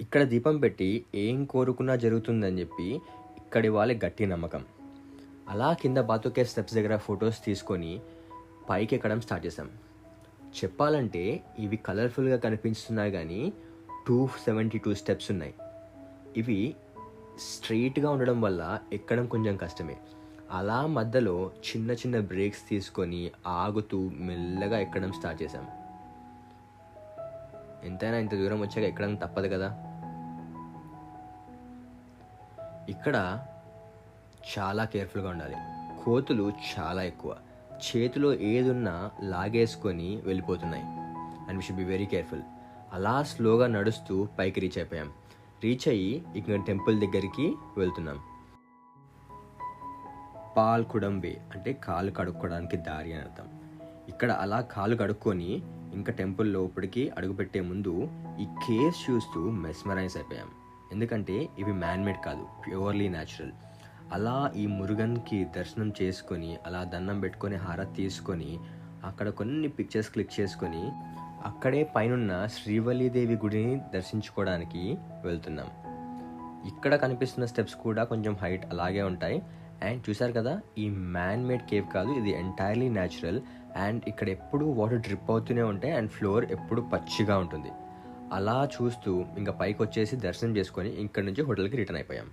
ఇక్కడ దీపం పెట్టి ఏం కోరుకున్నా జరుగుతుందని చెప్పి ఇక్కడి వాళ్ళ గట్టి నమ్మకం. అలా కింద బాతుకే స్టెప్స్ దగ్గర ఫొటోస్ తీసుకొని పైకి ఎక్కడం స్టార్ట్ చేసాం. చెప్పాలంటే ఇవి కలర్ఫుల్గా కనిపిస్తున్నాయి కానీ 272 స్టెప్స్ ఉన్నాయి. ఇవి స్ట్రెయిట్గా ఉండడం వల్ల ఎక్కడం కొంచెం కష్టమే. అలా మధ్యలో చిన్న చిన్న బ్రేక్స్ తీసుకొని ఆగుతూ మెల్లగా ఎక్కడం స్టార్ట్ చేసాం. ఎంతైనా ఇంత దూరం వచ్చాక ఎక్కడం తప్పదు కదా. ఇక్కడ చాలా కేర్ఫుల్గా ఉండాలి. కోతులు చాలా ఎక్కువ, చేతిలో ఏదున్నా లాగేసుకొని వెళ్ళిపోతున్నాయి and we should be very careful. అలా స్లోగా నడుస్తూ పైకి రీచ్ అయిపోయాం. రీచ్ అయ్యి ఇక్కడ టెంపుల్ దగ్గరికి వెళ్తున్నాం. పాల్కుడంబే అంటే కాలు కడుక్కోవడానికి దారి అని అర్థం. ఇక్కడ అలా కాలు కడుక్కొని ఇంకా టెంపుల్ లోపలికి అడుగుపెట్టే ముందు ఈ కేవ్స్ చూస్తూ మెస్మరైజ్ అయిపోయాం. ఎందుకంటే ఇవి మ్యాన్మేడ్ కాదు, ప్యూర్లీ న్యాచురల్. అలా ఈ మురుగన్కి దర్శనం చేసుకొని అలా దండం పెట్టుకొని హారతి తీసుకొని అక్కడ కొన్ని పిక్చర్స్ క్లిక్ చేసుకొని అక్కడే పైనున్న శ్రీవల్లీదేవి గుడిని దర్శించుకోవడానికి వెళ్తున్నాం. ఇక్కడ కనిపిస్తున్న స్టెప్స్ కూడా కొంచెం హైట్ అలాగే ఉంటాయి. అండ్ చూసారు కదా, ఈ మ్యాన్మేడ్ కేవ్ కాదు, ఇది ఎంటైర్లీ న్యాచురల్. అండ్ ఇక్కడ ఎప్పుడు వాటర్ డ్రిప్ అవుతూనే ఉంటాయి అండ్ ఫ్లోర్ ఎప్పుడు పచ్చిగా ఉంటుంది. అలా చూస్తూ ఇంకా పైకి వచ్చేసి దర్శనం చేసుకొని ఇక్కడ నుంచి హోటల్కి రిటర్న్ అయిపోయాం.